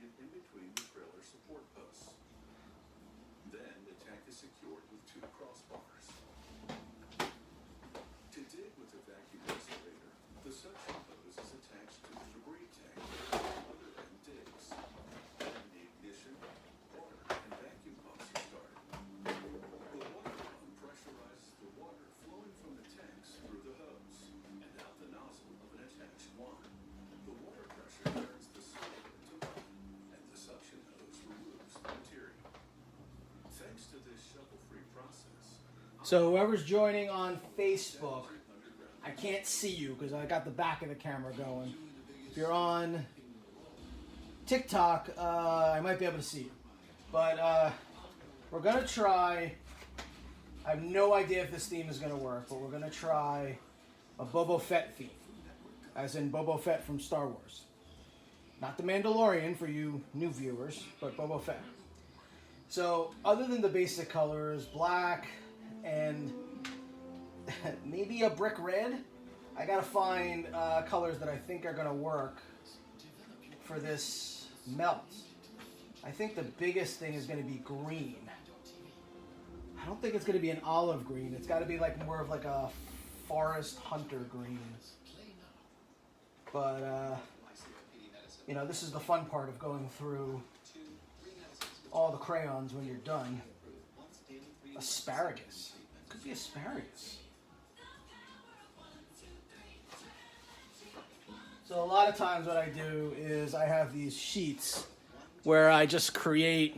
located in between the trailer support posts. Then the tank is secured with 2 crossbars. To dig with a vacuum excavator, the suction hose is attached to the debris tank where the other end digs. Then the ignition, water, and vacuum pumps are started. The water pump pressurizes the water flowing from the tanks through the hose and out the nozzle of an attached wand. The water pressure turns the cylinder into light, and the suction hose removes the material. Thanks to this shovel-free process. So whoever's joining on Facebook, I can't see you because I got the back of the camera going. If you're on TikTok, I might be able to see you. But we're going to try, I have no idea if this theme is going to work, but we're going to try a Boba Fett theme. As in Boba Fett from Star Wars. Not the Mandalorian for you new viewers, but Boba Fett. So, other than the basic colors, black and maybe a brick red, I gotta find colors that I think are gonna work for this melt. I think the biggest thing is gonna be green. I don't think it's gonna be an olive green. It's gotta be like more of like a forest hunter green. But, you know, this is the fun part of going through all the crayons when you're done. Asparagus. Could be asparagus. So a lot of times what I do is I have these sheets where I just create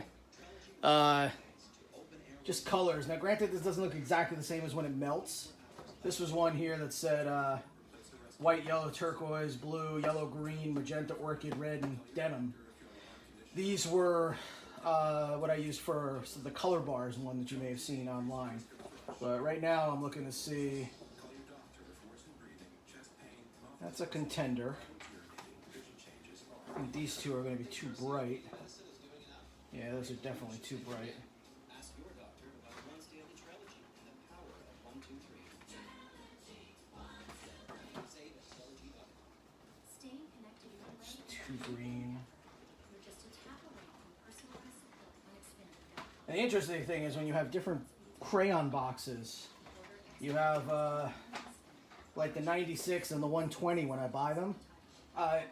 just colors. Now granted, this doesn't look exactly the same as when it melts. This was one here that said white, yellow, turquoise, blue, yellow, green, magenta, orchid, red, and denim. These were what I used for the color bars, one that you may have seen online. But right now I'm looking to see. That's a contender. I think these two are going to be too bright. Yeah, those are definitely too bright. It's too green. And the interesting thing is when you have different crayon boxes, you have like the 96 and the 120 when I buy them.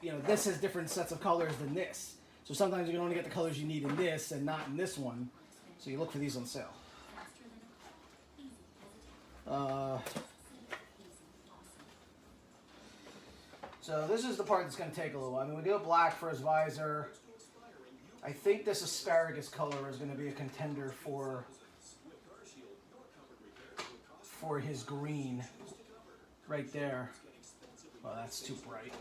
You know, this has different sets of colors than this. So sometimes you can only get the colors you need in this and not in this one. So you look for these on sale. So this is the part that's going to take a little while. I mean, we go black for his visor. I think this asparagus color is going to be a contender for his green right there. Well, that's too bright.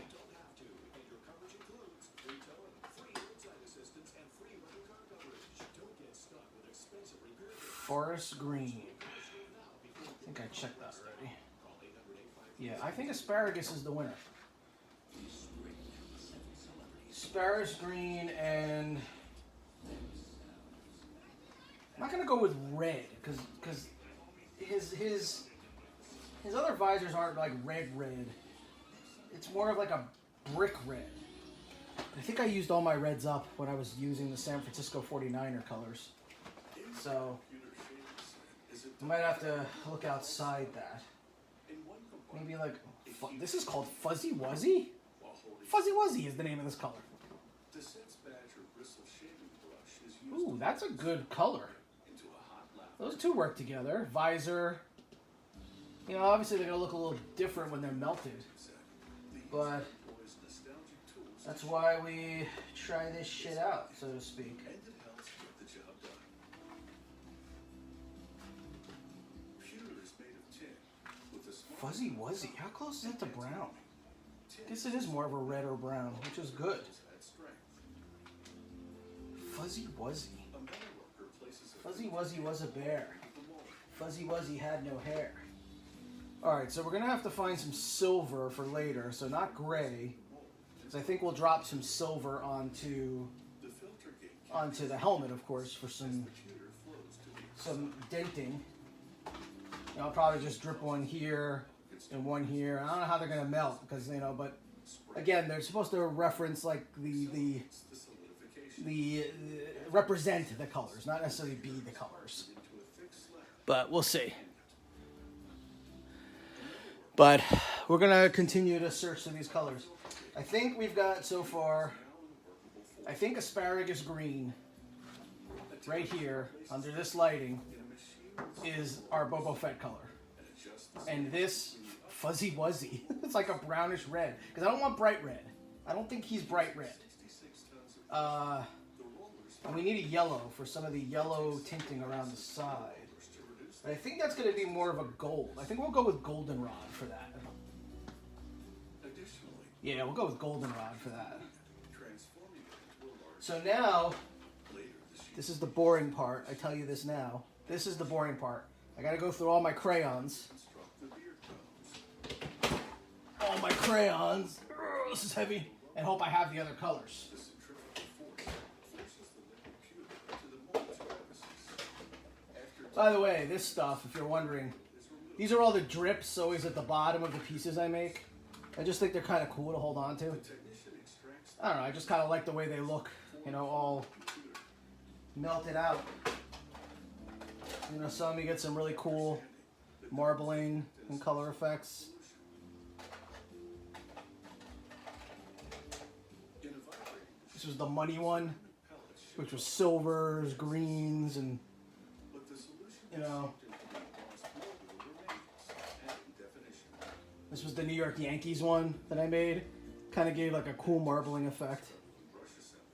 Forest green. I think I checked that already. Yeah, I think asparagus is the winner. Asparagus green, and I'm not gonna go with red because his other visors aren't like red. It's more of like a brick red. I think I used all my reds up when I was using the San Francisco 49er colors. So I might have to look outside that. Maybe like, this is called Fuzzy Wuzzy? Fuzzy Wuzzy is the name of this color. Ooh, that's a good color. Those two work together. Visor. You know, obviously they're going to look a little different when they're melted. But that's why we try this shit out, so to speak. Fuzzy Wuzzy. How close is it to brown? I guess it is more of a red or brown, which is good. Fuzzy Wuzzy. Fuzzy Wuzzy was a bear. Fuzzy Wuzzy had no hair. Alright, so we're going to have to find some silver for later. So not gray. Because I think we'll drop some silver onto the helmet, of course, for some denting. And I'll probably just drip one here and one here. I don't know how they're going to melt because, you know, but again, they're supposed to reference like the represent the colors, not necessarily be the colors. But we'll see. But we're gonna continue to search through these colors. I think we've got so far. I think asparagus green, right here under this lighting, is our Boba Fett color, and this fuzzy wuzzy, it's like a brownish red because I don't want bright red. I don't think he's bright red. And we need a yellow for some of the yellow tinting around the side. But I think that's going to be more of a gold. I think we'll go with goldenrod for that. Yeah, we'll go with goldenrod for that. So now, this is the boring part. I tell you this now. This is the boring part. I got to go through all my crayons. All my crayons. This is heavy. And hope I have the other colors. By the way, this stuff, if you're wondering, these are all the drips always at the bottom of the pieces I make. I just think they're kind of cool to hold on to. I don't know, I just kind of like the way they look, you know, all melted out. You know, some you get some really cool marbling and color effects. This was the money one, which was silvers, greens, and you know, this was the New York Yankees one that I made. Kind of gave like a cool marbling effect.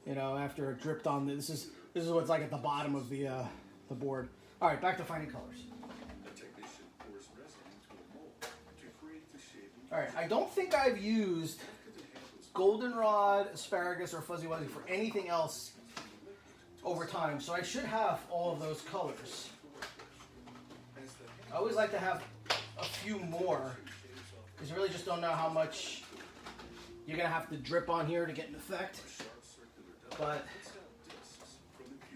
You know, after it dripped on this is what's like at the bottom of the board. All right, back to finding colors. All right, I don't think I've used goldenrod, asparagus, or fuzzy wuzzy for anything else over time, so I should have all of those colors. I always like to have a few more, because you really just don't know how much you're going to have to drip on here to get an effect. But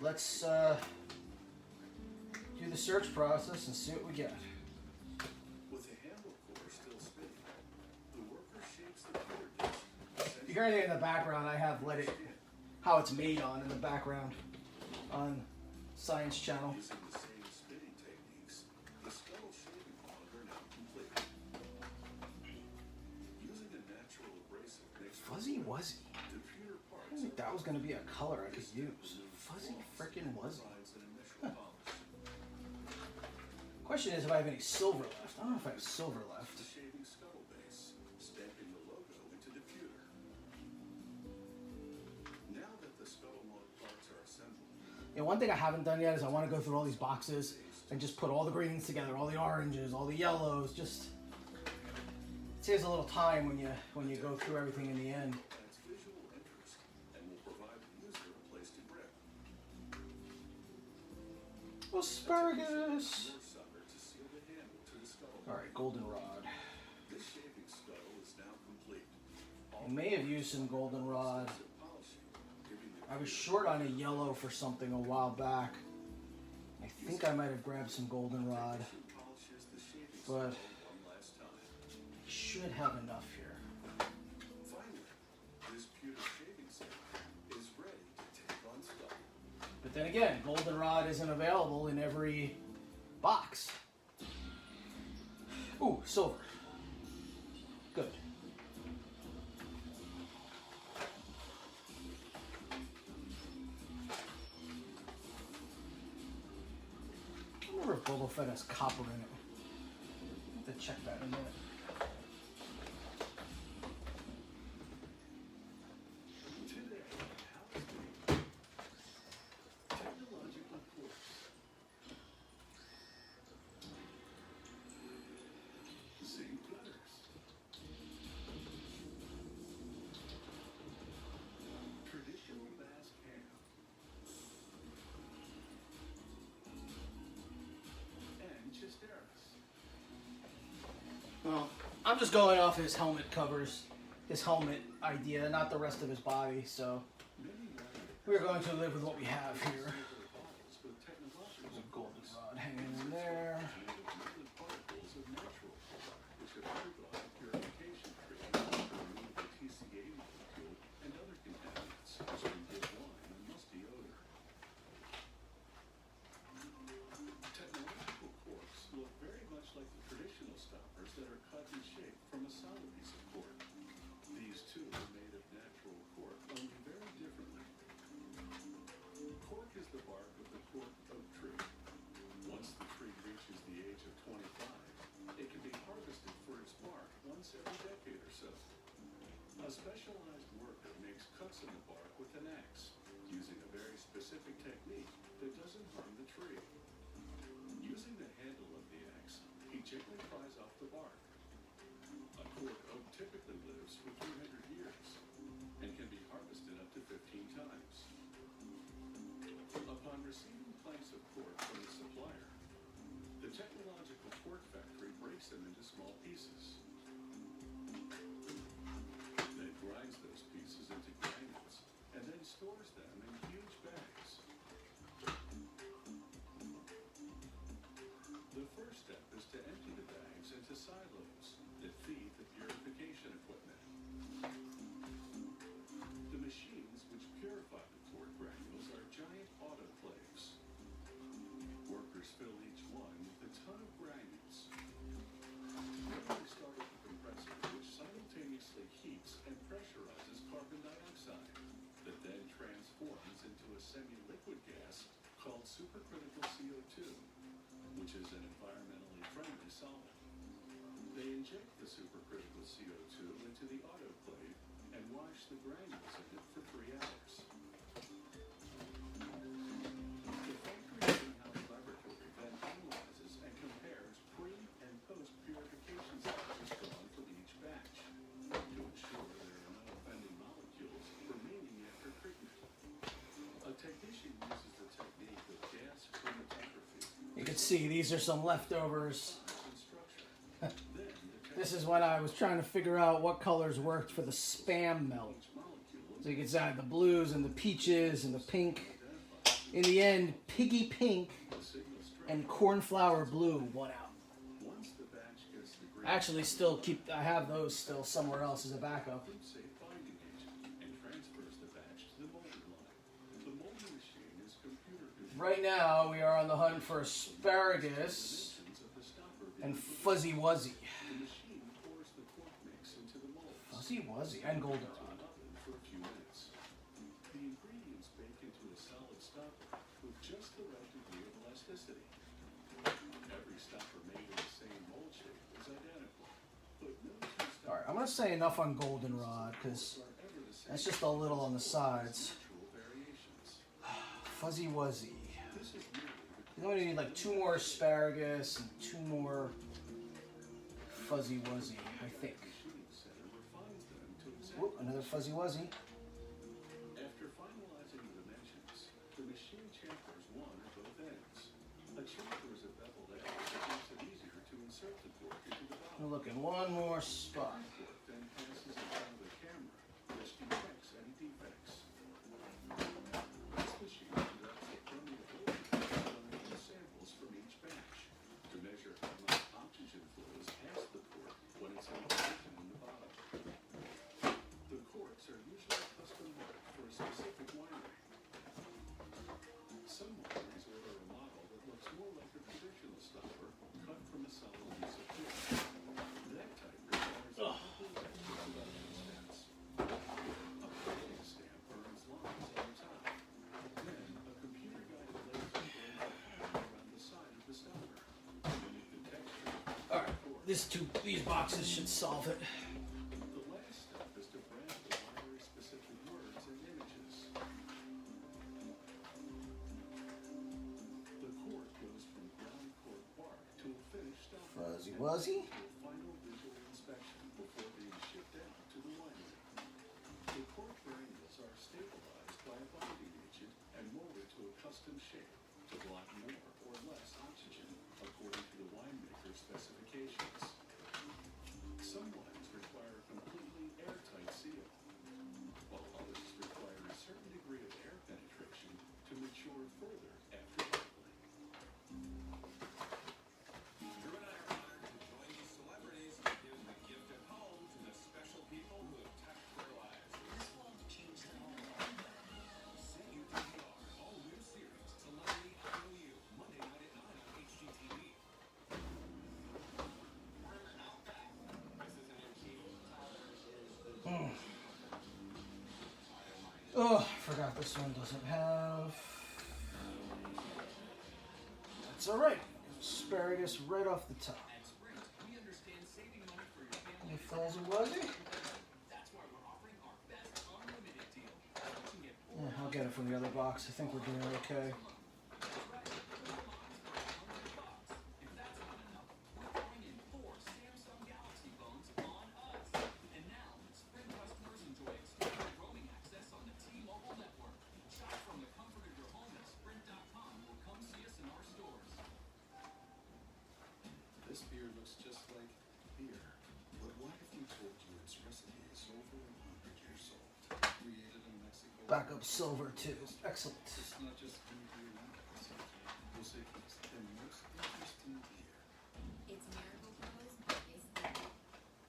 let's do the search process and see what we get. If you hear anything in the background, I have let it, how it's made on in the background on Science Channel. Fuzzy Wuzzy. I didn't think that was going to be a color I could use. Fuzzy frickin' Wuzzy. Huh. Question is if I have any silver left. I don't know if I have silver left. Yeah, one thing I haven't done yet is I want to go through all these boxes and just put all the greens together, all the oranges, all the yellows. Just it saves a little time when you go through everything in the end. Asparagus. All right, goldenrod. I may have used some goldenrod. I was short on a yellow for something a while back. I think I might have grabbed some goldenrod, but I should have enough here. But then again, goldenrod isn't available in every box. Ooh, silver. Good. I wonder if Boba Fett has copper in it. I have to check that in a minute. Well, I'm just going off his helmet covers, his helmet idea, not the rest of his body, so we're going to live with what we have here. There's a goldenrod hanging in there. A specialized worker makes cuts in the bark with an axe, using a very specific technique that doesn't harm the tree. Using the handle of the axe, he gently pries off the bark. A cork oak typically lives for 300 years and can be harvested up to 15 times. Upon receiving planks of cork from the supplier, the technological cork factory breaks them into small pieces. Then grinds those pieces into granules and then stores them in huge bags. The first step is to empty the bags into silos that feed the purification equipment. The machines which purify the cork granules are giant autoclaves. Workers fill each one with a ton of granules. Then they start with the compressor, which simultaneously heats and pressurizes carbon dioxide, that then transforms into a semi-liquid gas called supercritical CO2, which is an environmentally friendly solvent. They inject the supercritical CO2 into the autoclave and wash the granules in it for 3 hours. The factory's in-house laboratory then analyzes and compares pre- and post-purification samples drawn from each batch to ensure there are no offending molecules remaining after treatment. A technician uses the technique of gas chromatography. You can see these are some leftovers. This is when I was trying to figure out what colors worked for the Spam melt. So you can see the blues and the peaches and the pink. In the end, piggy pink and cornflower blue won out. I actually still I have those still somewhere else as a backup. Right now, we are on the hunt for asparagus and Fuzzy Wuzzy. Fuzzy Wuzzy and goldenrod. The ingredients bake into a solid stopper with just the right degree of elasticity. Every stopper made in the same mold shape is identical, but no two stoppers. Alright, I'm going to say enough on goldenrod because that's just a little on the sides. Fuzzy Wuzzy. You only need like 2 more asparagus and 2 more Fuzzy Wuzzy, I think. Whoop, another Fuzzy Wuzzy. After finalizing the dimensions, the machine chamfers one or both ends. A chamfer is a beveled edge that makes it easier to insert the cork into the bottom. We're looking one more spot. The cork then passes in front of the camera, which detects any defects. This machine conducts a permeability of samples from each batch to measure how much oxygen flows past the cork when it's in position in the bottom. The corks are usually custom marked for a specific winery. Some wineries order a model that looks more like a traditional stopper cut from a solid piece of cork. That type requires a couple of extra production steps. A printing stamp burns lines on the top. Then a computer-guided laser burns a pattern around the side of the stopper to mimic the texture of the Alright, cork. these boxes should solve it. The last step is to brand the winery-specific words and images. The cork goes from ground cork bark to a finished stopper Fuzzy and Wuzzy. to a final visual inspection before being shipped out to the winery. The cork granules are stabilized by a binding agent and molded to a custom shape to block more or less oxygen according to the winemaker's specifications. Some wines require a completely airtight seal, while others require a certain degree of air penetration to mature further after bottling. Drew and I are honored to join these celebrities and give the gift of home to the special people who have touched their lives. This won't change the whole CUTR, all new series, Celebrity I Know You, Monday night at 9 on HGTV. This is an MT. Oh, forgot this one doesn't have. That's alright. Asparagus right off the top. At Sprint, we understand saving money for your family. Any Fuzzy Wuzzy? That's why we're offering get it from the other box. I think we're doing okay. This beer looks just like beer. But what if we told you its recipe is over 100 years old? Created in Mexico. Backup silver too. Excellent. It's not just any beer now. You'll say it's the most interesting beer. It's Miracle Grows by Aesthetic.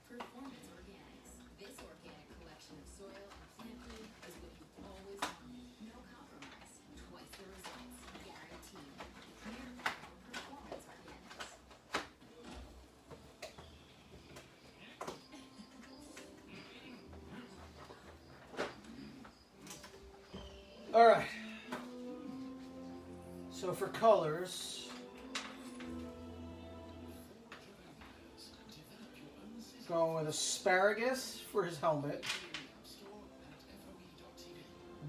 Performance Organics. This organic collection of soil and plant food is what you've always wanted. No compromise. Twice the results. Guaranteed. Miracle Performance Organics. All right. So for colors, going with asparagus for his helmet,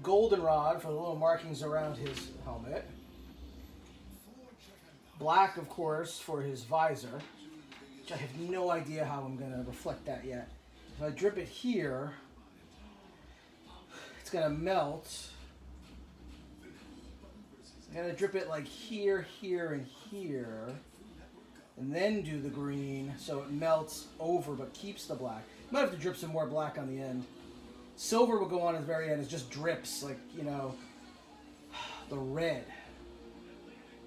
goldenrod for the little markings around his helmet, black, of course, for his visor, which I have no idea how I'm going to reflect that yet. If I drip it here, it's going to melt. I'm going to drip it like here, here, and here, and then do the green so it melts over but keeps the black. Might have to drip some more black on the end. Silver will go on at the very end. It just drips like, you know, the red.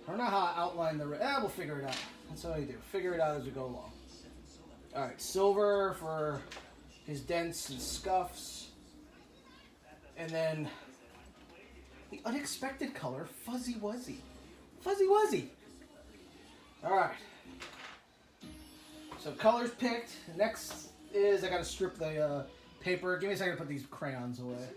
I don't know how I outline the red. We'll figure it out. That's what I do. Figure it out as we go along. All right, silver for his dents and scuffs. And then the unexpected color, Fuzzy Wuzzy. Fuzzy Wuzzy. All right. So colors picked. Next is I got to strip the paper. Give me a second to put these crayons away.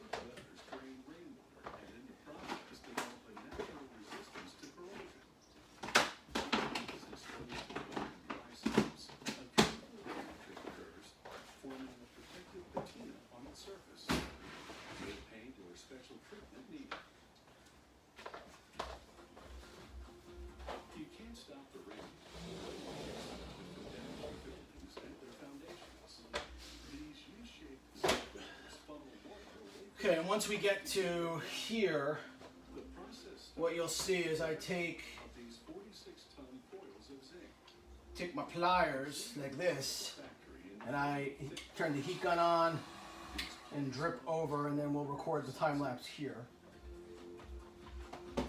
Okay, and once we get to here, what you'll see is I take my pliers like this, and I turn the heat gun on and drip over, and then we'll record the time lapse here. But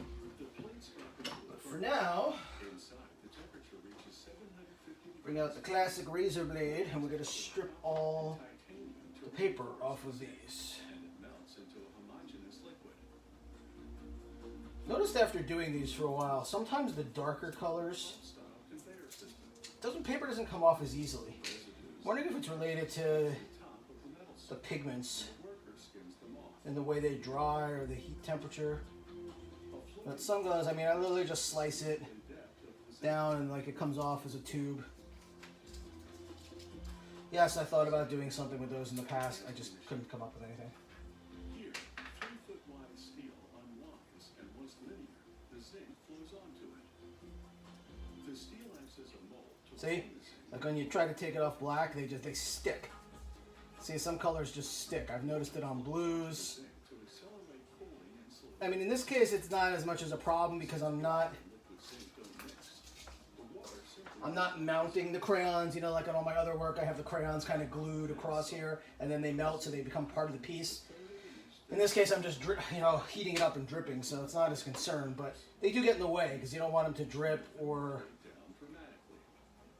for now, bring out the classic razor blade, and we're going to strip all the paper off of these. Noticed after doing these for a while, sometimes the darker colors, paper doesn't come off as easily. I'm wondering if it's related to the pigments and the way they dry or the heat temperature. But some gloves, I mean, I literally just slice it down and like it comes off as a tube. Yes, I thought about doing something with those in the past. I just couldn't come up with anything. Here, 3-foot wide steel unwinds, and once linear, the zinc flows onto it. The steel acts as a mold to See? Like when you try to take it off black, they stick. See, some colors just stick. I've noticed it on blues. to accelerate cooling and slow I mean, in this case, it's not as much as a problem because I'm not liquid zinc don't mix. The water simply I'm not mounting the crayons, you know, like on all my other work, I have the crayons kind of glued across here, and then they melt, so they become part of the piece. In this case, I'm just, heating it up and dripping, so it's not as concerned, but they do get in the way, because you don't want them to drip, or down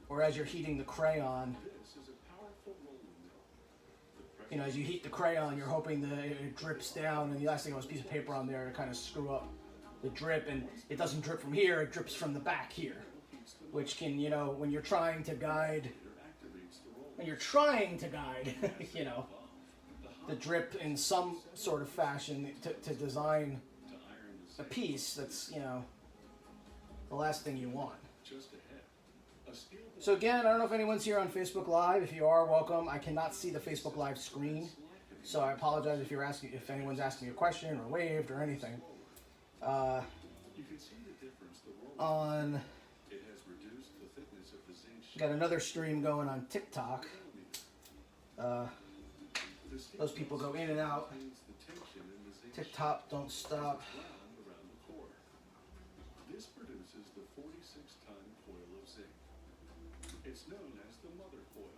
dramatically. as you're heating the crayon, This is a powerful rolling mill. you know, as you heat the crayon, you're hoping that it drips down, and the last thing was a piece of paper on there to kind of screw up the drip, and it doesn't drip from here, it drips from the back here, which can, when you're trying to guide, the drip in some sort of fashion to design a piece that's, the last thing you want. Just ahead, a steel So again, I don't know if anyone's here on Facebook Live. If you are, welcome. I cannot see the Facebook Live screen. So I apologize if anyone's asking me a question or waved or anything. You can see the difference the roller On it has reduced the thickness of the zinc sheet. got another stream going on TikTok. The zinc Those people go in and out. maintains the tension in the zinc TikTok don't stop. sheet wound around the core. This produces the 46-ton coil of zinc. It's known as the mother coil.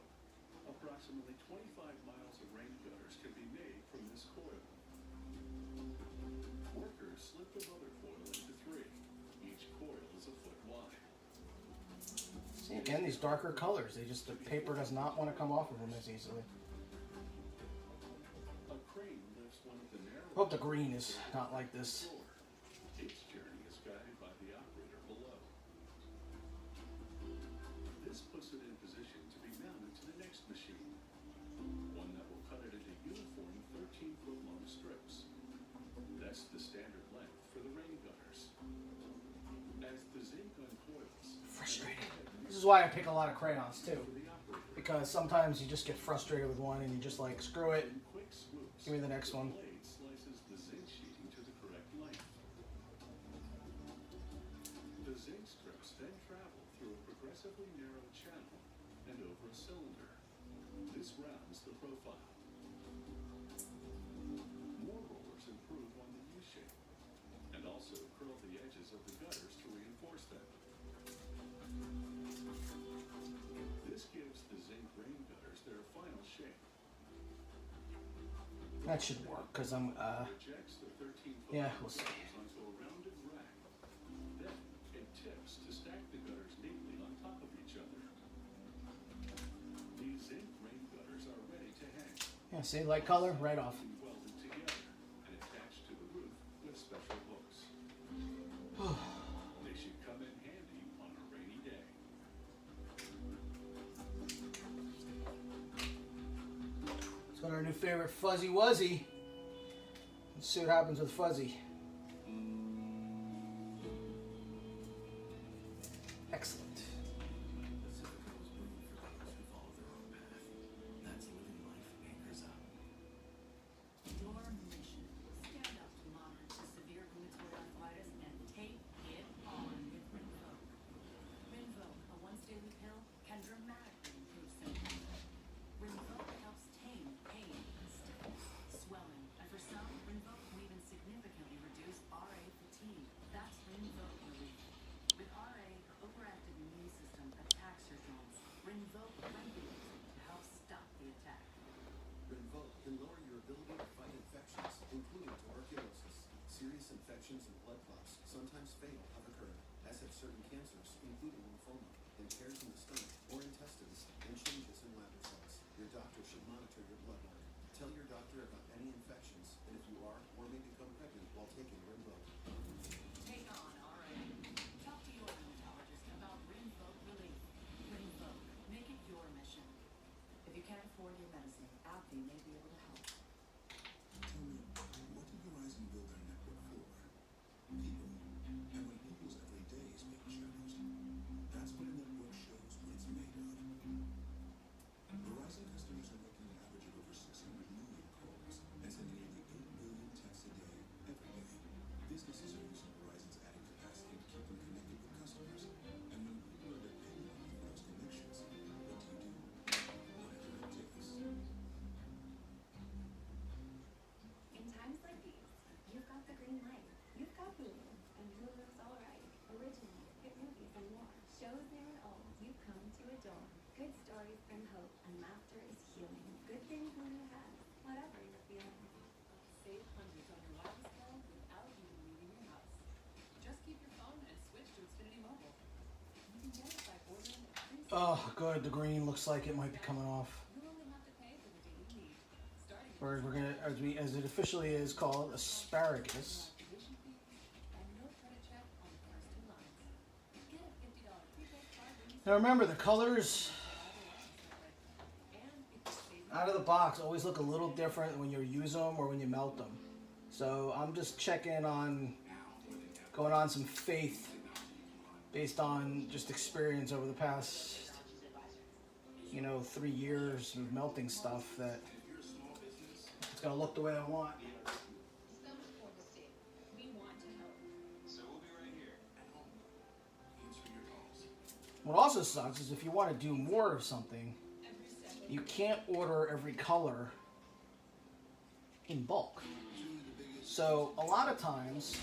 Approximately 25 miles of rain gutters can be made from this coil. Workers slip the mother coil into 3. Each coil is a foot wide. See, again, these darker colors. The paper does not want to come off of them as easily. A crane lifts one of the narrow I hope the green is not like this. floor. Its journey is guided by the operator below. This puts it in position to be mounted to the next machine, one that will cut it into uniform 13-foot-long strips. That's the standard length for the rain gutters. As the zinc uncoils, Frustrated. This is why I pick a lot of crayons too, the operator because sometimes you just get frustrated with one and you just like, screw it, in quick swoops, give me the next one. blade slices the zinc sheeting to the correct length. The zinc strips then travel through a progressively narrow channel and over a cylinder. This rounds the profile. More rollers improve on the U-shape and also curl the edges of the gutters to reinforce them. This gives the zinc rain gutters their final shape. That should work, because I'm, Projects the 13-foot yeah, we'll see. onto a rounded rack. Then it tips to stack the gutters neatly on top of each other. These zinc rain gutters are ready to hang, Yeah, see, light color, right off. and welded together and attached to the roof with special hooks. They should come in handy on a rainy day. Let's go to our new favorite, Fuzzy Wuzzy. Let's see what happens with Fuzzy. Excellent. Your mission. Stand up to moderate to severe rheumatoid arthritis and take it on with Rinvoq. Rinvoq, a once-daily pill, can dramatically improve symptoms. Rinvoq helps tame pain and stiffness, swelling, and for some, Rinvoq can even significantly reduce RA fatigue. That's Rinvoq relief. With RA, your overactive immune system attacks your joints. Rinvoq regulates it to help stop the attack. Rinvoq can lower your ability to fight infections, including tuberculosis. Serious infections and blood clots, sometimes fatal, have occurred, as have certain cancers, including lymphoma, and tears in the stomach or intestines, and changes in lab results. Your doctor should monitor your blood work. Tell your doctor about any infections, and if you are or may become pregnant while taking Rinvoq. Take on RA. Talk to your rheumatologist about Rinvoq relief. Rinvoq, make it your mission. If you can't afford your medicine, AbbVie may be able to help. Tell me, what did Verizon build their network for? People. And when people's every day is being challenged, that's when a network shows what it's made of. Verizon customers are making an average of over 600 million calls and sending nearly 8 billion texts a day, every day. Businesses are using Verizon's added capacity to keep them connected with customers. And when people are depending on you for those connections, what do? Whatever it takes. In times like these, you've got the green light. You've got Hulu, and Hulu's alright. Original, hit movies, and more. Shows new and old you've come to adore. Good stories bring hope, and laughter is healing. Good things Hulu has, whatever you're feeling. Save hundreds on your wireless bill without even leaving your house. Just keep your phone and switch to Xfinity Mobile. You can get it by ordering a free Oh, good. The green looks like it might be coming off. You only have to pay for the data you need. Starting with Or we're gonna, as it officially is called, asparagus. acquisition fee and no credit check on the first 2 lines. Get a $50 prepaid card when you Now remember, the colors and if you save out of the box always look a little different when you use them or when you melt them. So I'm just checking on, going on some faith based on just experience over the past, 3 years of melting stuff, that it's going to look the way I want. Some form of state. We want to help. So we'll be right here at home. Answer your calls. What also sucks is if you want to do more of something, you can't order every color in bulk. So a lot of times,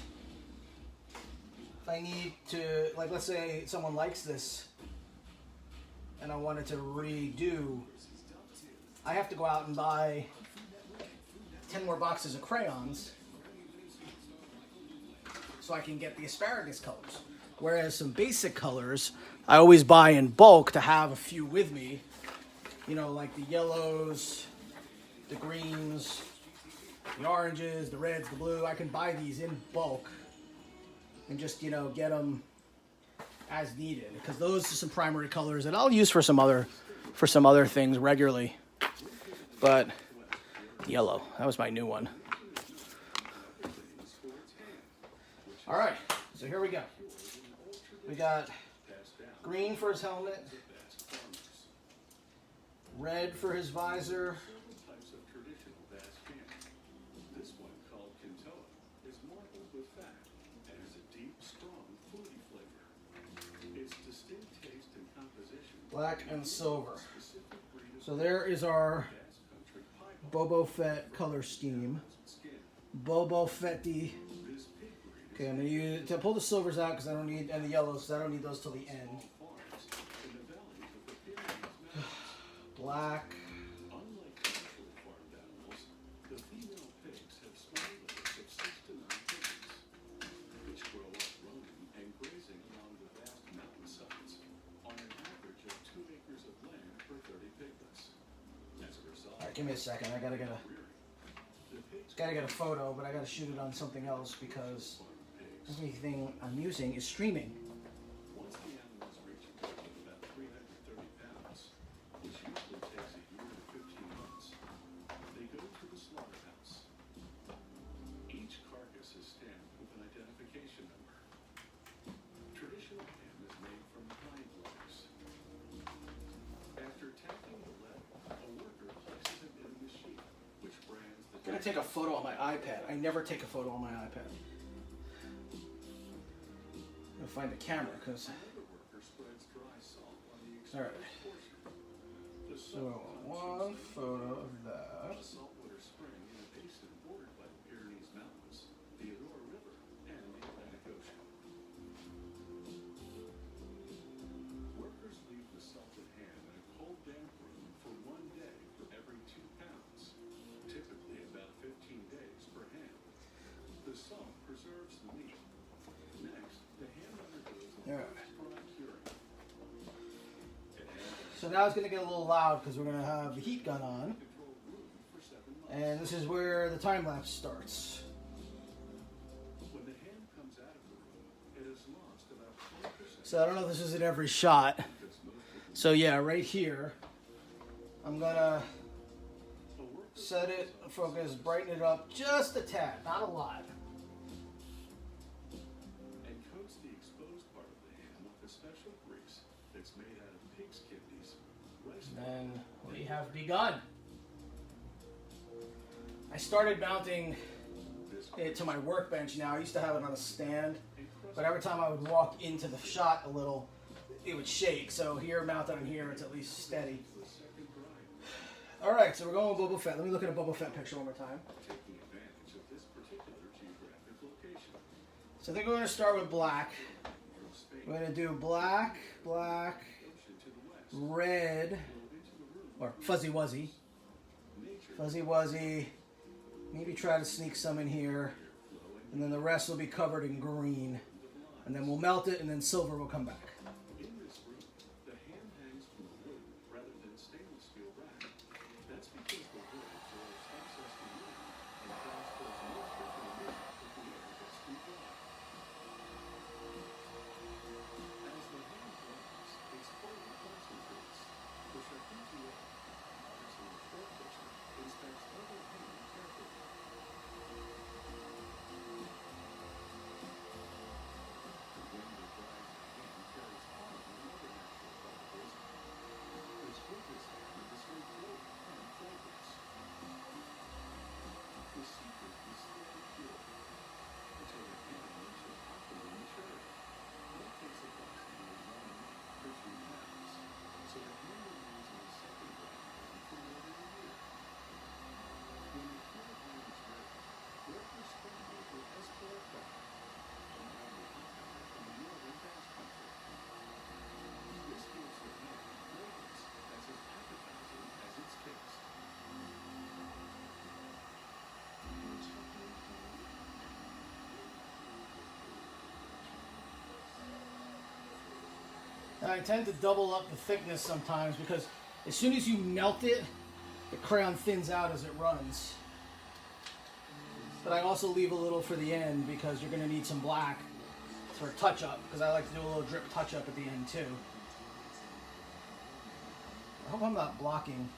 if I need to, like let's say someone likes this and I wanted to redo, I have to go out and buy 10 more boxes of crayons so I can get the asparagus colors. Whereas some basic colors, I always buy in bulk to have a few with me. You know, like the yellows, the greens, the oranges, the reds, the blue. I can buy these in bulk and just, you know, get them as needed. Because those are some primary colors that I'll use for some other things regularly. But yellow, that was my new one. All right, so here we go. We got green for his helmet, red for his visor. Types of traditional bass jam. This one, called Kintoa, is marbled with fat and has a deep, strong, fruity flavor. Its distinct taste and composition. Black and silver. Specific breed of So there is our bass country pie Boba Fett color scheme. skin. Boba Fetty. This pig breed Okay, I'm gonna use to pull the silvers out because I don't need, and the yellows because I don't need those till the end. is farms in the valleys of the Pyrenees Mountains. Black. Unlike commercially farmed animals, the female pigs have small litters of 6 to 9 piglets, which grow up roaming and grazing along the vast mountainsides on an average of 2 acres of land per 30 piglets. As a result, All right, give me a second. I gotta get a photo, but I gotta shoot it on something else because everything I'm using is streaming. once the animals reach a weight of about 330 pounds, which usually takes a year to 15 months, they go to the slaughterhouse. Each carcass is stamped with an identification number. Traditional ham is made from hind legs. After tacking the leg, a worker places it in a machine, which brands the I'm gonna take a photo on my iPad. I never take a photo on my iPad. I'm gonna find the camera because. Another worker spreads dry salt on the All right. exposed portion. The So salt one comes photo of from that. a saltwater spring in a basin bordered by the Pyrenees Mountains, the Adour River, and the Atlantic Ocean. Workers leave the salted ham in a cold damp room for 1 day for every 2 pounds, typically about 15 days per ham. The salt preserves the meat. Next, the ham undergoes a All right. dry curing. It has So now it's gonna get a little loud because we're gonna have the heat gun on, controlled room for 7 months. and this is where the time lapse starts. When the ham comes out of the room, it has lost about 20% So I don't know if this is in every shot. because most of the So yeah, right here, I'm gonna a worker set it, focus, brighten it up just a tad, not a lot. and coats the exposed part of the ham with a special grease that's made out of pig's kidneys, rice flour, And we have begun. I started mounting it to my workbench now. I used to have it on a stand, but every time I would walk into the shot a little, it would shake. So here, mounted on here, it's at least steady. All right, so we're going with Boba Fett. Let me look at a Boba Fett picture one more time. taking advantage of this particular geographic location. So I think we're going to start with black. From Spain, We're going to do black, black, ocean to the west, red, flow into the room, or fuzzy wuzzy. nature Fuzzy wuzzy. Maybe try to sneak some in here. flowing And then the rest will be covered in green. And then we'll melt it, and then silver will come back. in this room. The ham hangs from a wood rather than stainless steel rack. That's because the wood absorbs excess humidity and transports moisture to the room if the air gets too dry. As the ham dries, its flavor concentrates. The charcuterie, obviously a pork butcher, inspects other ham carefully. The wind that drives the ham carries And I tend to double up the thickness sometimes because as soon as you melt it, the crayon thins out as it runs. But I also leave a little for the end because you're going to need some black for touch-up, because I like to do a little drip touch-up at the end too. I hope I'm not blocking.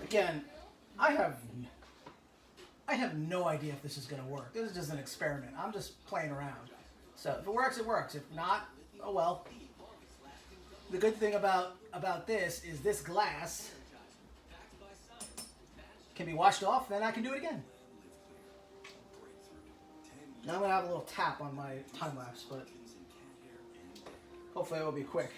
Again, I have no idea if this is going to work. This is just an experiment. I'm just playing around. So if it works, it works. If not, oh well. The good thing about this is this glass can be washed off, then I can do it again. Now I'm going to have a little tap on my time lapse, but hopefully it will be quick.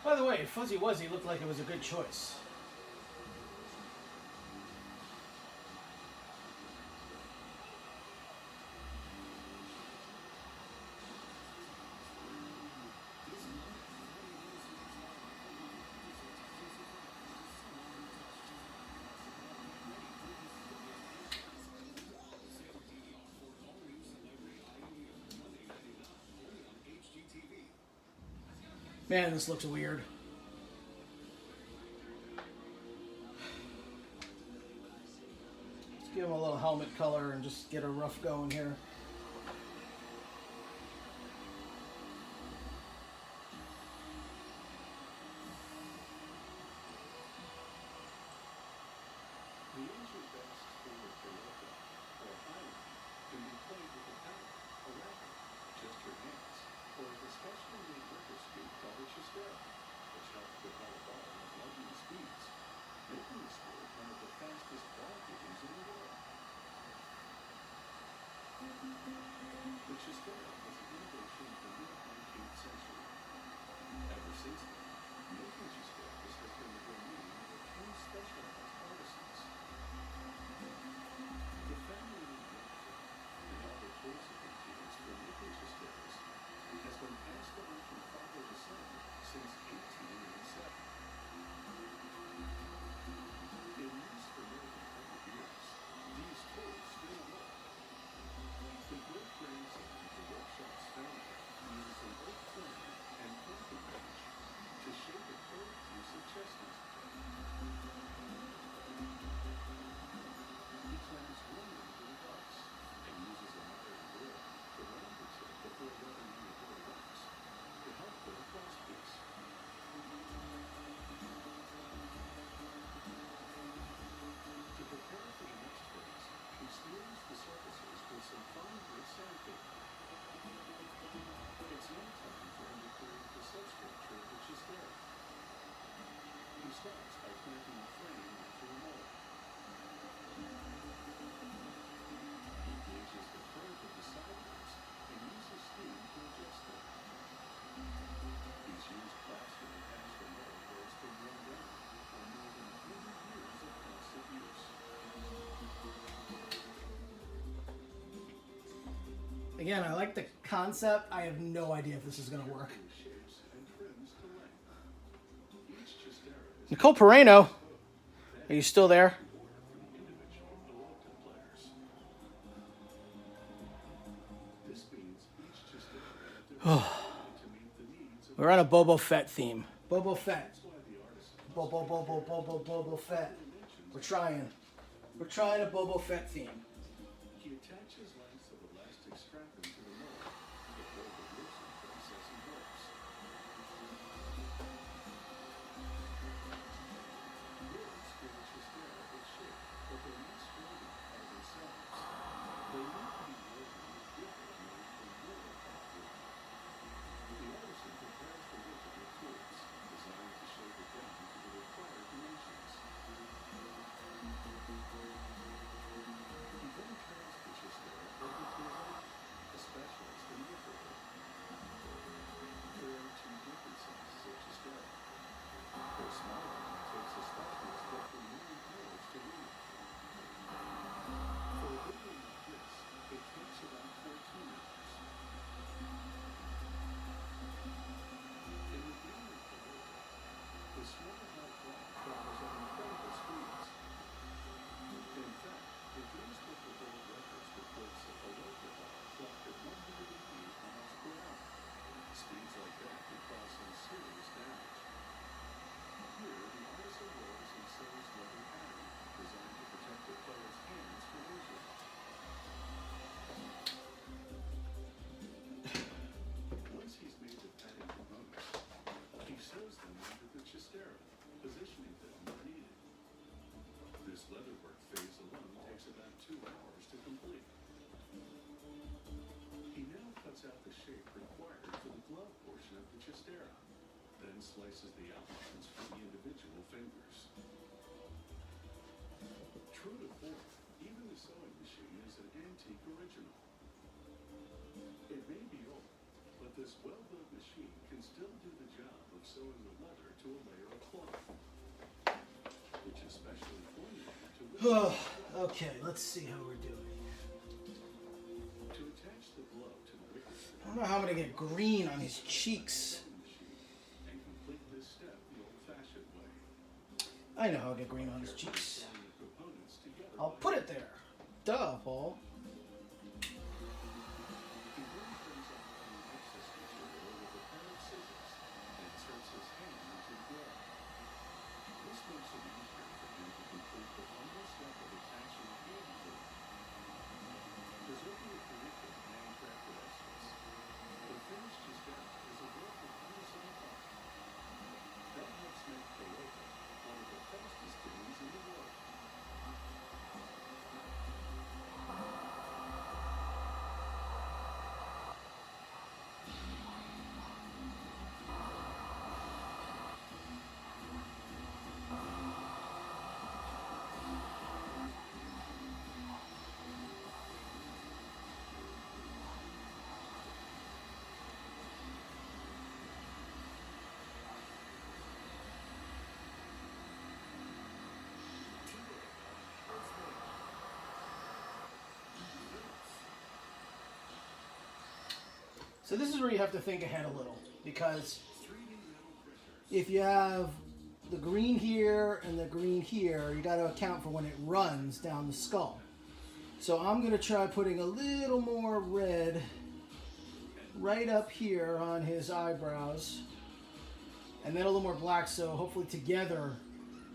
By the way, Fuzzy Wuzzy looked like it was a good choice. Man, this looks weird. Let's give him a little helmet color and just get a rough going here. The ancient best sport of Toyota, or Highland, can be played with a paddle, a racket, just your hands, or with a specially made wicker scoop called a chistera, which helps propel a ball at lightning speeds, making the sport one of the fastest ball games in the world. The chistera was an innovation of the mid-19th century. Ever since then, making chisteras has been the domain of a few specialized artisans. The family name and all the tools it contains for making chisteras has been passed on from father to son since 1887. In use for more than 100 years, these tools still work. The wood grain design the workshop's founder uses an oak frame and pointing bench to shape a curved piece of chestnut. He clams one end with a vise and uses a modern drill to round the tip before rubbing in the door wax to help put a cross piece. To prepare for the next phase, he smears the surfaces with some fine grit sandpaper. It's now time for him to create the substructure of the chistera. He starts by clamping the frame onto a mold. He gauges the curve of the sideways and uses steam to adjust them. He's used plaster to patch the mold where it's been worn down for more than 100 years of constant use. Again, I like the concept. I have no idea if this is going to work. Shapes and trims to length. Each chistera is Nicole Pereno, are you still there? from individual elected players. This means each chistera is to meet the needs of We're on a Boba Fett theme. Boba Fett. why the artisan Boba Fett. We're trying. We're trying a Boba Fett theme. He attaches lengths of elastic strapping to the mold before the loosen process and works. Birds create Chistera its shape, but they're not straight by themselves. They need to be woven with ribbon made from wool or cotton. The artisan prepares the ribbon with tools designed to shape it down to the required dimensions. He then turns the Chistera over to his eye, a specialist in woodworking. There are two different sizes of Chistera. The smaller one takes a specialist roughly 9 hours to read. For a big one like this, it takes about 14 hours. In the green of the wood, the small white block travels at incredible speeds. In fact, the Guinness Book of World Records reports that the local block clocked at 180 miles per hour. Speeds like that could cause some serious damage. Here, the artisan rolls and sews leather pattern designed to protect the player's hands from injury. Once he's made the padding components, he sews them into the Chistera, positioning them where needed. This leatherwork phase alone takes about 2 hours to complete. He now cuts out the shape required for the glove portion of the Chistera, then slices the outlines from the individual fingers. True to form, even the sewing machine is an antique original. It may be old, but this well-built machine can still do the job of sewing the leather to a layer of cloth, which is specially formulated to Okay, let's see how we're doing. to attach the glove to the wicker I don't know how I'm gonna get green on his cheeks. machine and complete this step the old-fashioned way. I know how to get green on his cheeks. Sewing the components together I'll put it there. Duh, Paul. He then turns on the excess material with a pair of scissors and inserts his hand into the glove. This makes it easier for him to complete the final step of attaching the hand glue. Preserving the curriculum and handcrafted extras, the finished Chistera is a work of artisan art. That helps make the logo one of the fastest things in the world. So this is where you have to think ahead a little, because if you have the green here and the green here, you got to account for when it runs down the skull. So I'm going to try putting a little more red right up here on his eyebrows, and then a little more black, so hopefully together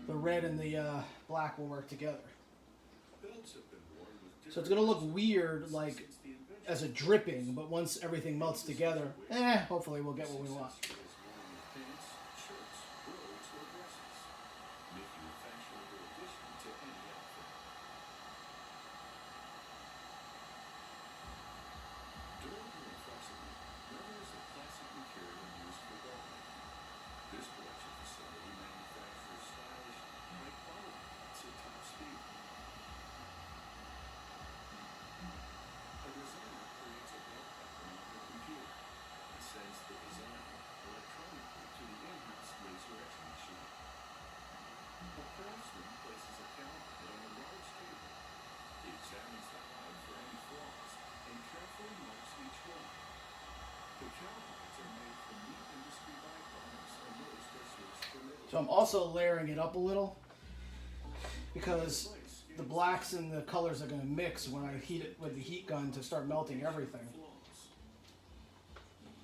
the red and the black will work together. Belts have been worn with So it's going to look weird, like as a dripping, but once everything melts together, hopefully we'll get what we want. pants, shirts, robes, or dresses, making a fashionable addition to any outfit. Durable and flexible, leather is a classic material used for gardening. This production facility manufactures stylish, high-quality hats at top speed. A designer creates a belt pattern on their computer and sends the design electronically to the in-house laser etching machine. A craftsman places a caliper on a large table. He examines the hide for any flaws and carefully marks each one. The calipers are made from meat industry byproducts and most are sourced from Italy. So I'm also layering it up a little, because the blacks and the colors are going to mix when I heat it with the heat gun to start melting everything.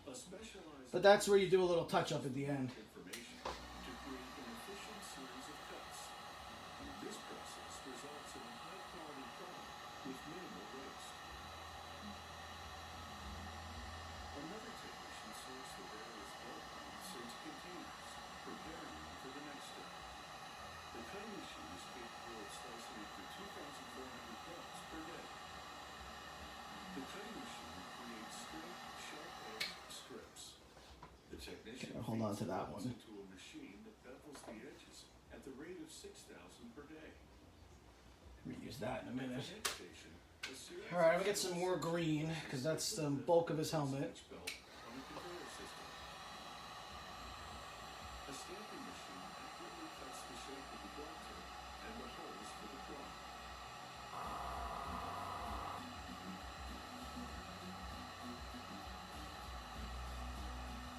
A specialized But that's where you do a little touch up at the end. information to create an efficient series of cuts. This process results in a high hold on to that one. Into a machine that bevels the edges at the rate of 6,000 per day. Reuse that in a minute. The next station, a series All right, I'm of gonna get some more green because that's the bulk of his helmet. switch belt on a conveyor system. A stamping machine accurately cuts the shape of the belt tip and the holes for the claw.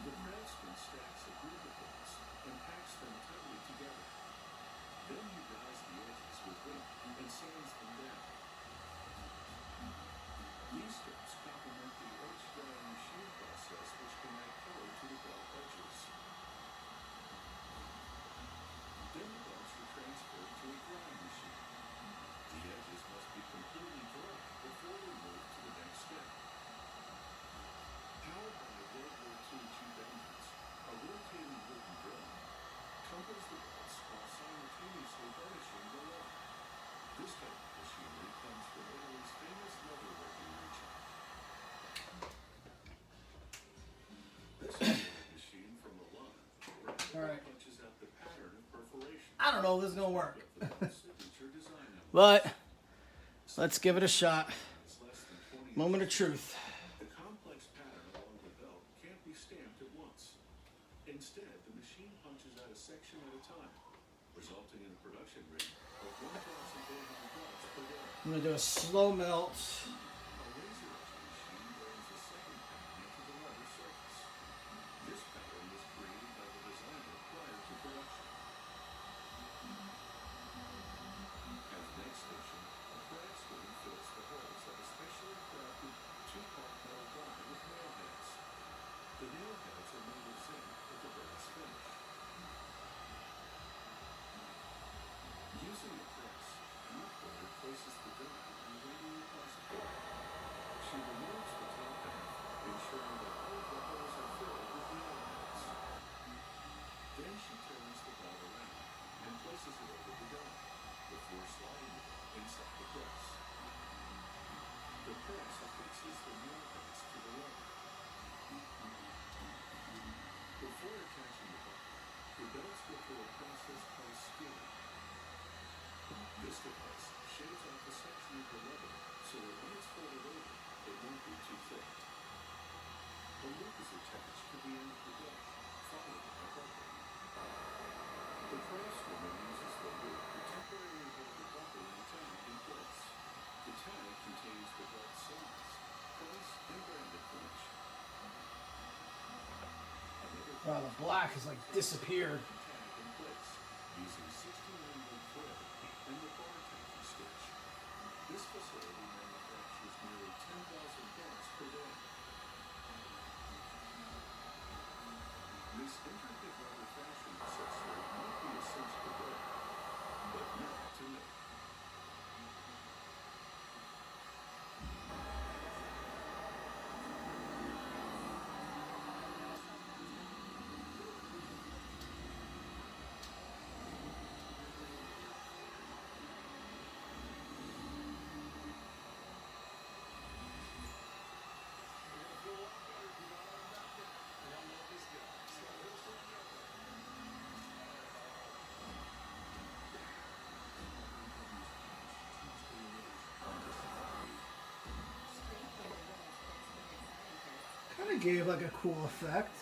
The craftsman stacks a group of bolts and packs them tightly together. Then he dyes the edges with ink and sands them down. These steps complement the edge drying machine process, which can add color to the belt edges. Then the belts are transferred to a drying machine. The edges must be completely dry before they move to the next step. Powered by World War II cheap engines, a rotating wooden drum couples the belts while simultaneously burnishing the leather. This type of machinery comes from Italy's famous leatherworking region. This is a machine from Milan All right. punches out the pattern of perforation. I don't know if this is gonna work, of the signature design element. but let's give it a shot. It's less than 20 Moment of truth. The complex pattern along the belt can't be stamped at once. Instead, the machine punches out a section at a time, resulting in a production rate of 1,800 belts per day. I'm gonna do a slow melt. A laser etching machine burns a second pattern into the leather surface. This pattern was created by the designer prior to production. At the next station, a craftsman fills the holes of a specially crafted two-part metal die with nail heads. The nail heads are made of zinc with a brass finish. Using a press, an operator places the die in a radial repository. She removes the top half, ensuring that all of the holes are filled with nail heads. Then she turns the belt around and places it over the die before sliding it inside the press. The press affixes the nail heads to the leather. Before attaching the belt, the belts go through a process called skilling. This device shaves off a section of the leather so that when it's folded over, it won't be too thick. A loop is attached to the end of the belt, followed by buckling. The craftswoman uses the loop to temporarily hold the buckling tag in place. The tag contains the belt's size, price, and brand information. Wow, the black has like disappeared. Tag in place using 69-volt thread and the bar attachment stitch. This facility manufactures nearly 10,000 belts per day. This intricate leather fashion accessory might be a cinch to wear, but not to make. Kind of gave like a cool effect.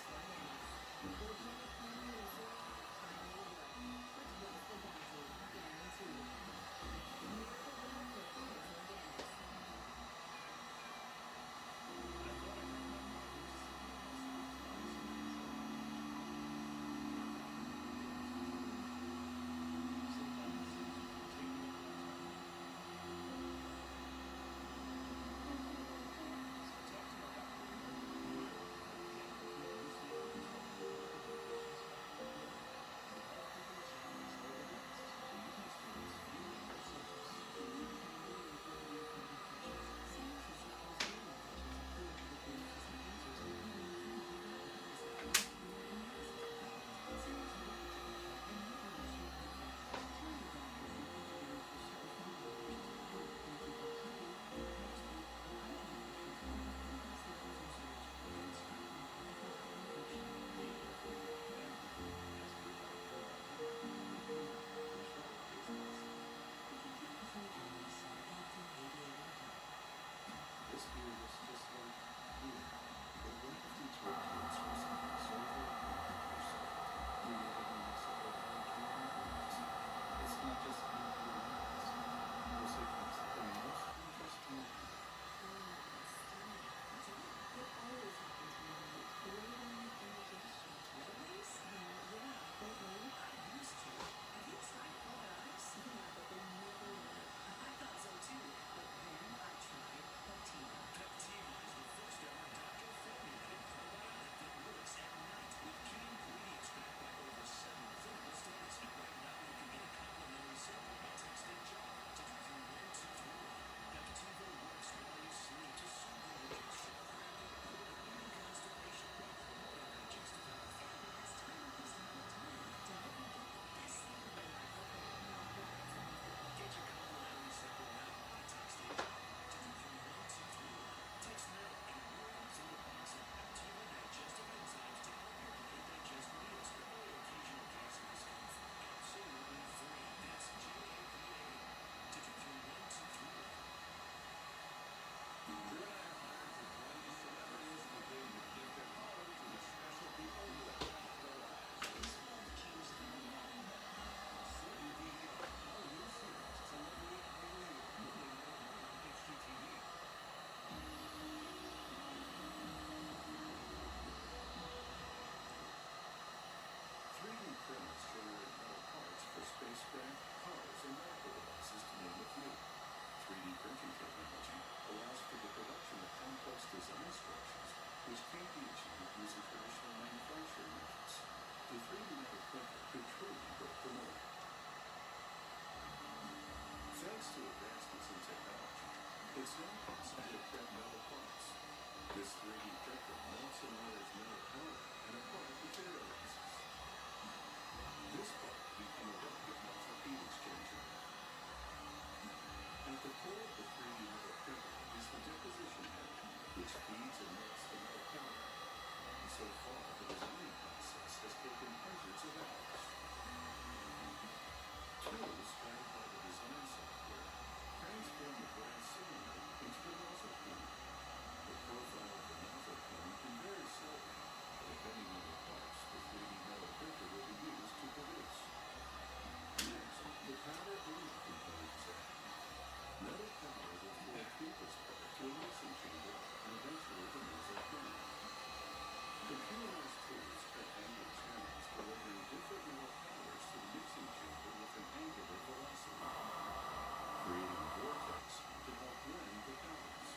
Thanks to advancements in technology, it's now possible to print metal parts. This 3D printer melts and layers metal powder and apply potato lenses. This part will become a rocket nozzle heat exchanger. At the core of the 3D metal printer is the deposition head, which feeds and melts the metal powder. So far, the designing process has taken hundreds of hours. Tools guided by the design software transform the brass cylinder into the nozzle cone. The profile of the nozzle cone can vary slightly, depending on the parts the 3D metal printer will be used to produce. Next, the powder inlet component is added. Metal powder will flow through this part to a mixing chamber and eventually the nozzle cone. Computerized tools cut angled channels delivering different metal powders to the mixing chamber with an angular velocity, creating a vortex to help blend the powders.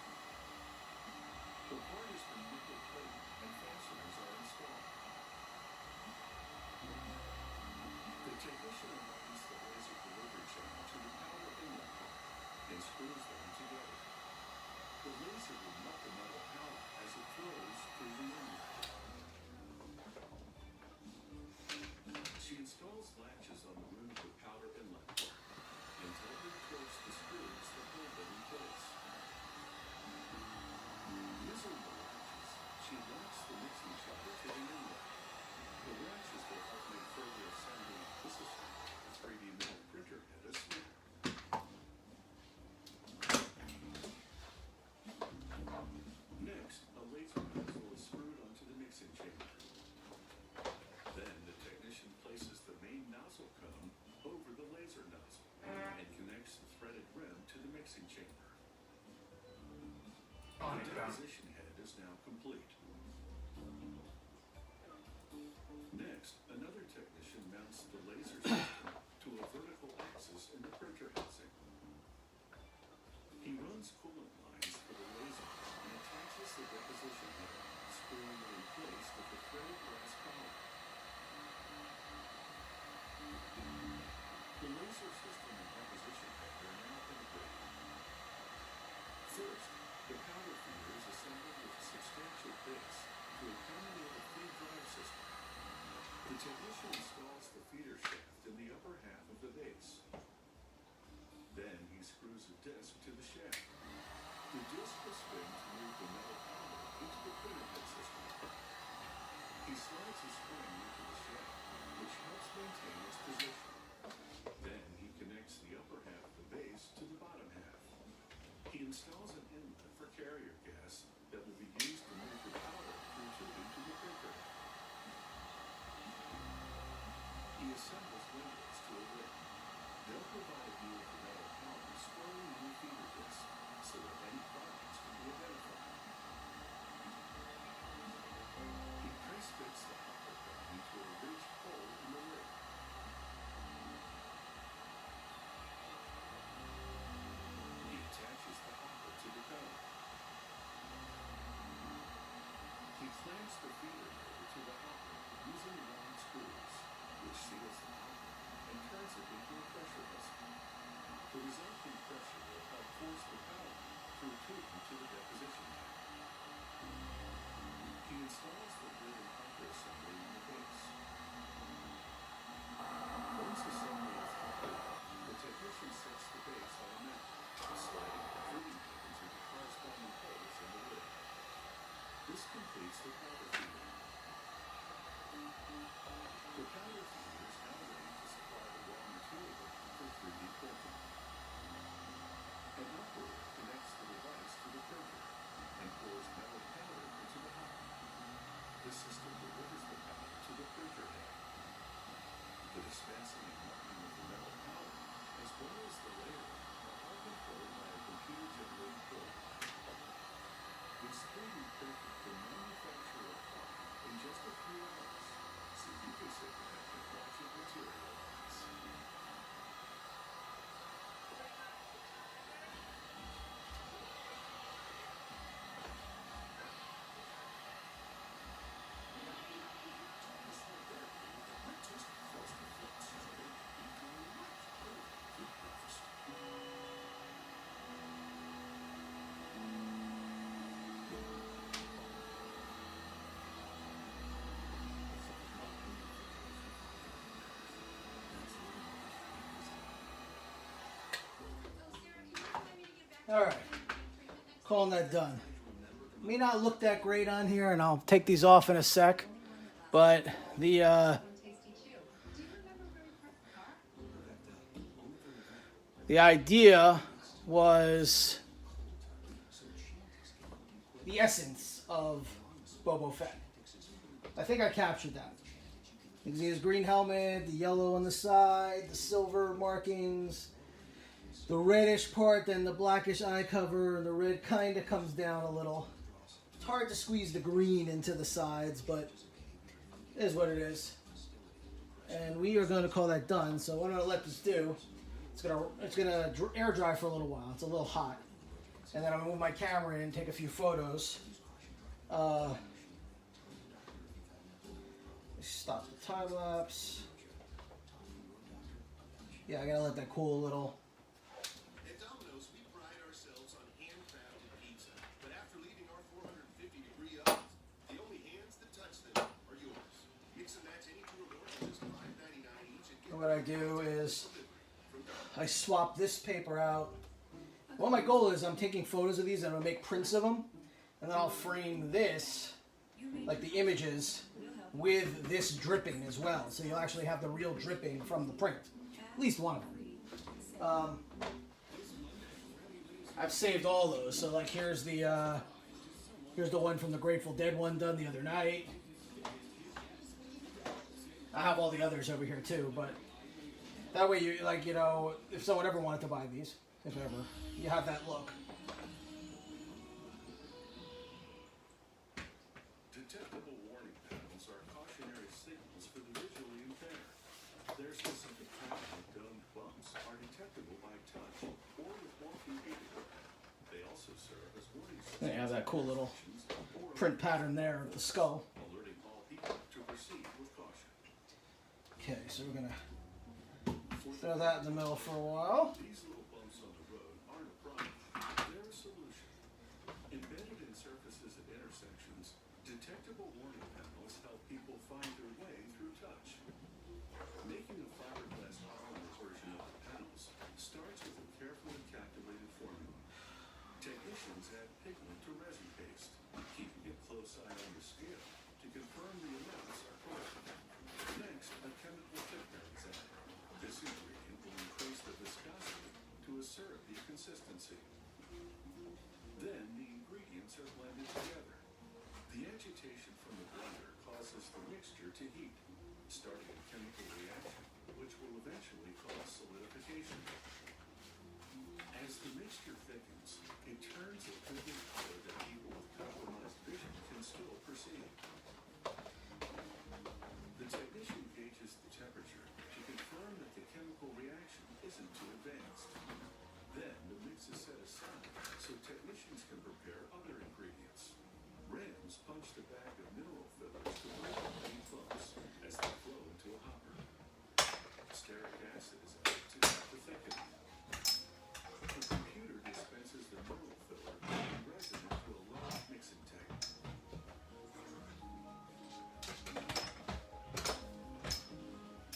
The part has been nickel plated and fasteners are installed. The technician aligns the laser delivery channel to the powder inlet part and screws them together. The laser will melt the metal powder as it flows through the inlet. She installs latches on the rim of the powder inlet part and tightly closes the screws that hold them in place. Using the latches, she locks the mixing chamber to the inlet. The latches will help make further assembly and disassembly of the 3D metal printer head a smoother. Next, a laser nozzle is screwed onto the mixing chamber. Then the technician places the main nozzle cone over the laser nozzle and connects the threaded rim to the mixing chamber. The deposition head is now complete. Next, another technician mounts the laser system to a vertical axis in the printer housing. He runs coolant lines for the laser and attaches the deposition head, screwing it in place with the threaded brass collar. The laser system and deposition head are now integrated. First, the powder feeder is assembled with a substantial base to accommodate a feed drive system. The technician installs the feeder shaft in the upper half of the base. Then he screws a disc to the shaft. The disc will spin to move the metal powder into the printer head system. He slides a spring into the shaft, which helps maintain its position. Then he connects the upper half of the base to the bottom half. He installs an inlet for carrier gas that will be used to move the powder through tubing to the printer. He assembles windows to a rim. They'll provide a view of the metal powder swirling on the feeder disc so that any products can be identified. He press-fits the hopper cone into a ridged hole in the lid. He attaches the hopper to the cone. He clamps the feeder motor to the hopper using round screws, which seals the hopper and turns it into a pressure vessel. The resulting pressure will help force the powder through tubing to the deposition head. He installs the lid and hopper assembly in the base. Once assembly is complete, the technician sets the base on a mat, sliding the printing pins into corresponding holes in the lid. This completes the powder feeder. The powder feeder is now ready to supply the raw material for 3D printing. An operator connects the device to the printer and pours metal powder into the hopper. The system delivers the powder to the printer head. The dispensing and marking of the metal powder, as well as the layering, are all controlled by a computer-generated program. This 3D printer can manufacture a part in just a few hours, so you can sit back and watch it materialize. Alright. Calling that done. May not look that great on here, and I'll take these off in a sec. But the idea was the essence of Boba Fett. I think I captured that. You can see his green helmet, the yellow on the side, the silver markings, the reddish part, then the blackish eye cover, and the red kind of comes down a little. It's hard to squeeze the green into the sides, but it is what it is. And we are going to call that done. So what I'm going to let this do, it's gonna air dry for a little while. It's a little hot. And then I'm going to move my camera in and take a few photos. Stop the time lapse. Yeah, I gotta let that cool a little. At Domino's, we pride ourselves on handcrafted pizza. But after leaving our 450-degree ovens, the only hands that touch them are yours. Mix and match any two or more for just $5.99 each. And What I do is I swap this paper out. Well, my goal is I'm taking photos of these and I'm gonna make prints of them, and then I'll frame this, like the images, with this dripping as well. So you'll actually have the real dripping from the print. At least one of them. I've saved all those. So like here's the one from the Grateful Dead one done the other night. I have all the others over here too, but that way you if someone ever wanted to buy these, if ever, you have that look. Detectable warning panels are cautionary signals for the visually impaired. Their specific traffic domed bumps are detectable by touch or with walking aid. They also serve as warning They systems have that cool little or print pattern there of the skull. alerting all people to proceed with caution. Okay, so we're gonna throw that in the middle for a while. These little bumps on the road aren't a problem. They're a solution. Embedded in surfaces at intersections, detectable warning panels help people find their way through touch. Making a fiberglass polymer version of the panels starts with a carefully calculated formula. Technicians add pigment to resin paste, keeping a close eye on the scale to confirm the amounts are correct. Next, a chemical thickener is added. This ingredient will increase the viscosity to a syrupy consistency. Then the ingredients are blended together. The agitation from the blender causes the mixture to heat, starting a chemical reaction, which will eventually cause solidification. As the mixture thickens, it turns a vivid color that people with compromised vision can still perceive. The technician gauges the temperature to confirm that the chemical reaction isn't too advanced. Then the mix is set aside so technicians can prepare other ingredients. Rams punch the bag of mineral fillers to break up any bumps as they flow into a hopper. Stearic acid is added to help the thickening. The computer dispenses the mineral filler and resin into a large mixing tank.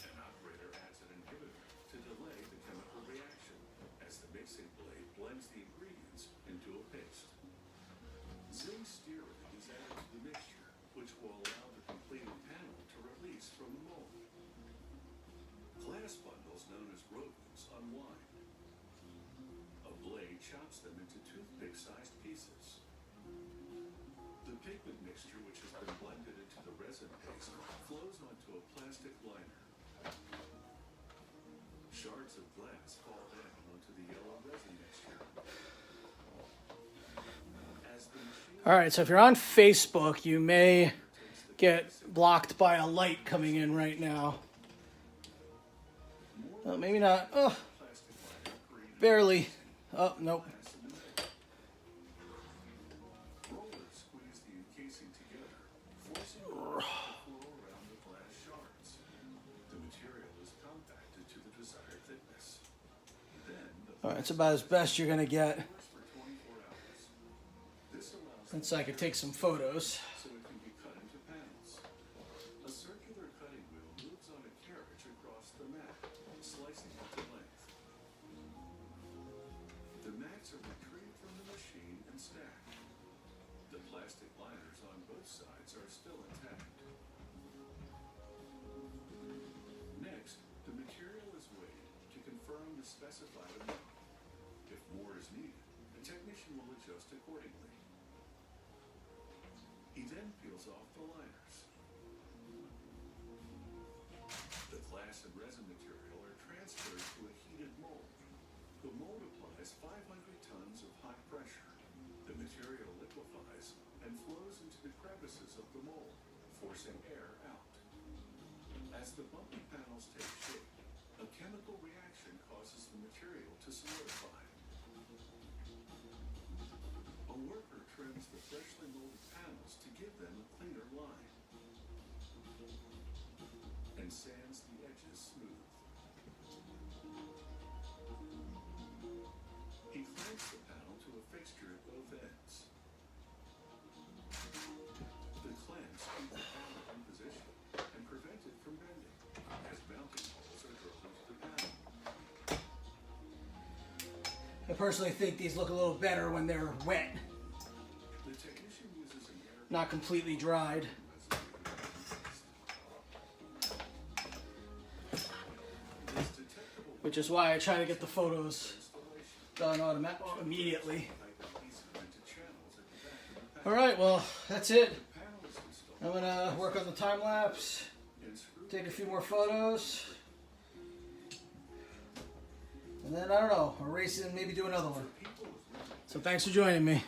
An operator adds an inhibitor to delay the chemical reaction as the mixing blade blends the ingredients into a paste. Zinc stearate is added to the mixture, which will allow the completed panel to release from the mold. Glass bundles known as rodents unwind. A blade chops them into toothpick-sized pieces. The pigment mixture, which has been blended into the resin paste, flows onto a plastic liner. Shards of glass fall down onto the yellow resin mixture. As the machine All right, so if you're on Facebook, you may get blocked by a light coming in right now. Oh, maybe not. Oh, plastic liner creates barely. Oh, nope. rollers squeeze the encasing together, forcing the water to flow around the glass shards. The material is compacted to the desired thickness. Then the All right, it's about as best you're gonna get. cures for 24 hours. This allows And so I could take some photos. so it can be cut into panels. A circular cutting wheel moves on a carriage across the mat, slicing it to length. The mats are retrieved specified amount. If more is needed, the technician will adjust accordingly. He then peels off the liners. The glass and resin material are transferred to a heated mold. The mold applies 500 tons of hot pressure. The material liquefies and flows into the crevices of the mold, forcing air out. As the bumpy panels take shape, a chemical reaction causes the material to solidify. A worker trims the freshly molded panels to give them a cleaner line and sands the edges smooth. He clamps the panel to a fixture at both ends. The clamps keep the panel in position and prevent it from bending, as mounting holes are drilled into the panel. I personally think these look a little better when they're wet, The technician uses an air not completely dried. This detectable Which is why I try to get the photos installation done immediately. pipe adhesive into channels at the back of the panel. Alright, well, that's it. Panel is installed I'm gonna work on the time lapse, and screwed take a few more photos, and then I don't know, erase it and maybe do another one. people with So thanks for joining me.